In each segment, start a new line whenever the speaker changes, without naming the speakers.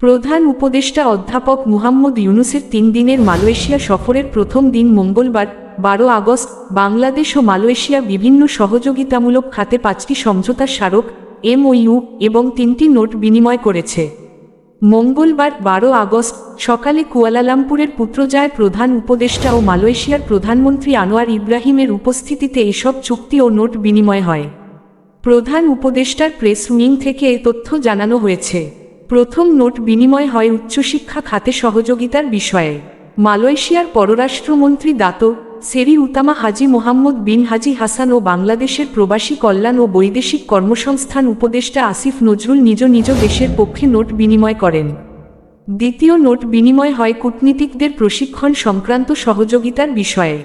প্রধান উপদেষ্টা অধ্যাপক মুহাম্মদ ইউনূসের ৩ দিনের মালয়েশিয়া সফরের প্রথম দিন মঙ্গলবার ১২ আগস্ট বাংলাদেশ ও মালয়েশিয়া বিভিন্ন সহযোগিতামূলক খাতে ৫টি সমঝোতা স্মারক MOU এবং ৩টি নোট বিনিময় করেছে। মঙ্গলবার ১২ আগস্ট সকালে কুয়ালালামপুরের পুত্রজায় প্রধান উপদেষ্টা ও মালয়েশিয়ার প্রধানমন্ত্রী আনোয়ার ইব্রাহিমের উপস্থিতিতে এসব চুক্তি ও নোট বিনিময় হয়। প্রধান উপদেষ্টার প্রেস উইং থেকে এ তথ্য জানানো হয়েছে। প্রথম নোট বিনিময় হয় উচ্চশিক্ষা খাতে সহযোগিতার বিষয়ে। মালয়েশিয়ার পররাষ্ট্রমন্ত্রী দাতো সেরি উতামা হাজি মোহাম্মদ বিন হাজি হাসান ও বাংলাদেশের প্রবাসী কল্যাণ ও বৈদেশিক কর্মসংস্থান উপদেষ্টা আসিফ নজরুল নিজ নিজ দেশের পক্ষে নোট বিনিময় করেন। দ্বিতীয় নোট বিনিময় হয় কূটনীতিকদের প্রশিক্ষণ সংক্রান্ত সহযোগিতার বিষয়ে।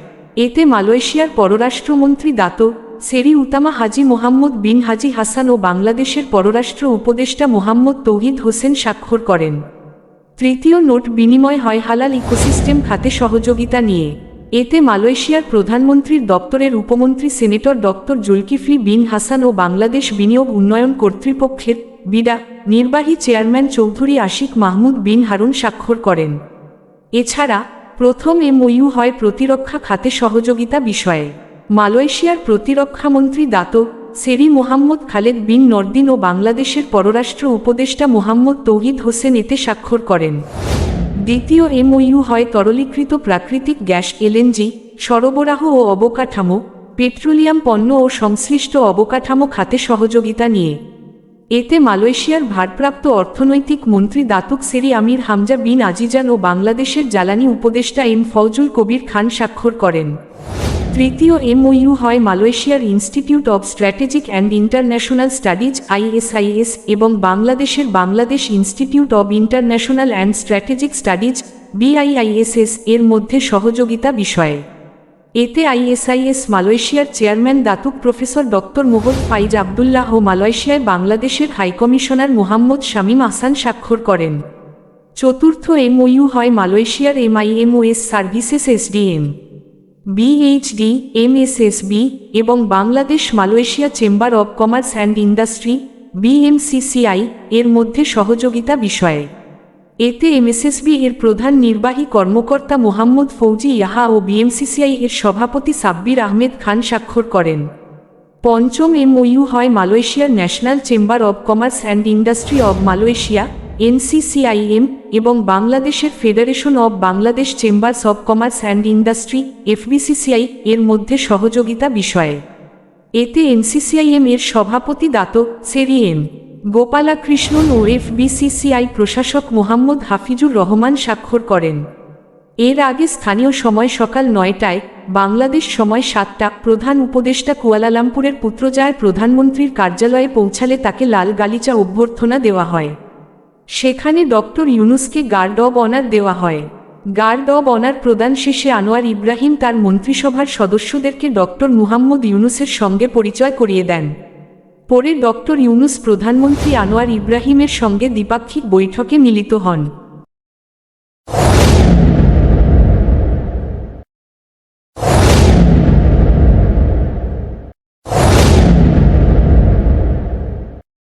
এতে মালয়েশিয়ার পররাষ্ট্রমন্ত্রী দাতো সেরি উতামা হাজি মোহাম্মদ বিন হাজি হাসান ও বাংলাদেশের পররাষ্ট্র উপদেষ্টা মোহাম্মদ তৌহিদ হোসেন স্বাক্ষর করেন। তৃতীয় নোট বিনিময় হয় হালাল ইকোসিস্টেম খাতে সহযোগিতা নিয়ে। এতে মালয়েশিয়ার প্রধানমন্ত্রীর দপ্তরের উপমন্ত্রী সেনেটর ডক্টর জুলকিফলি বিন হাসান ও বাংলাদেশ বিনিয়োগ উন্নয়ন কর্তৃপক্ষের বিডা নির্বাহী চেয়ারম্যান চৌধুরী আশিক মাহমুদ বিন হারুন স্বাক্ষর করেন। এছাড়া প্রথম MOU হয় প্রতিরক্ষা খাতে সহযোগিতা বিষয়ে। মালয়েশিয়ার প্রতিরক্ষামন্ত্রী দাতো সেরি মোহাম্মদ খালেদ বিন নরদিন ও বাংলাদেশের পররাষ্ট্র উপদেষ্টা মোহাম্মদ তৌহিদ হোসেন এতে স্বাক্ষর করেন। দ্বিতীয় MOU হয় তরলীকৃত প্রাকৃতিক গ্যাস LNG সরবরাহ ও অবকাঠামো, পেট্রোলিয়াম পণ্য ও সংশ্লিষ্ট অবকাঠামো খাতে সহযোগিতা নিয়ে। এতে মালয়েশিয়ার ভারপ্রাপ্ত অর্থনৈতিক মন্ত্রী দাতুক সেরি আমির হামজা বিন আজিজান ও বাংলাদেশের জ্বালানি উপদেষ্টা ফৌজুল কবির খান স্বাক্ষর করেন। তৃতীয় MOU হয় মালয়েশিয়ার institute of strategic and international studies ISIS এবং বাংলাদেশের Bangladesh institute of international and strategic studies BIISS এর মধ্যে সহযোগিতা বিষয়ে। এতে ISIS মালয়েশিয়ার chairman Datuk professor doctor Mohammad Faiz Abdullah ও মালয়েশিয়ায় বাংলাদেশের হাইকমিশনার মোহাম্মদ শামীম আহসান স্বাক্ষর করেন। চতুর্থ MOU হয় মালয়েশিয়ার MIMOS services SDM BHD MSSB এবং Bangladesh Malaysia chamber of commerce and industry BMCCI এর মধ্যে সহযোগিতা বিষয়ে। এতে MSSB এর প্রধান নির্বাহী কর্মকর্তা মোহাম্মদ ফৌজি ইয়াহা ও BMCCI এর সভাপতি সাব্বির আহমেদ খান স্বাক্ষর করেন। পঞ্চম MOU হয় মালয়েশিয়ার national chamber of commerce and industry of Malaysia NCCIM এবং বাংলাদেশের federation of Bangladesh chambers of commerce and industry FBCCI এর মধ্যে সহযোগিতা বিষয়ে। এতে NCCIM এর সভাপতি দাতো সেরি গোপালাকৃষ্ণন ও FBCCI প্রশাসক মোহাম্মদ হাফিজুর রহমান স্বাক্ষর করেন। এর আগে স্থানীয় সময় সকাল ৯টায় বাংলাদেশ সময় ৭টা প্রধান উপদেষ্টা কুয়ালালামপুরের পুত্রজায় প্রধানমন্ত্রীর কার্যালয়ে পৌঁছালে তাকে লাল গালিচা অভ্যর্থনা দেওয়া হয়। সেখানে ডক্টর ইউনূসকে গার্ড অব অনার দেওয়া হয়। গার্ড অব অনার প্রদান শেষে আনোয়ার ইব্রাহিম তার মন্ত্রিসভার সদস্যদেরকে ডক্টর মুহাম্মদ ইউনূসের সঙ্গে পরিচয় করিয়ে দেন। পরে ডক্টর ইউনূস প্রধানমন্ত্রী আনোয়ার ইব্রাহিমের সঙ্গে দ্বিপাক্ষিক বৈঠকে মিলিত হন।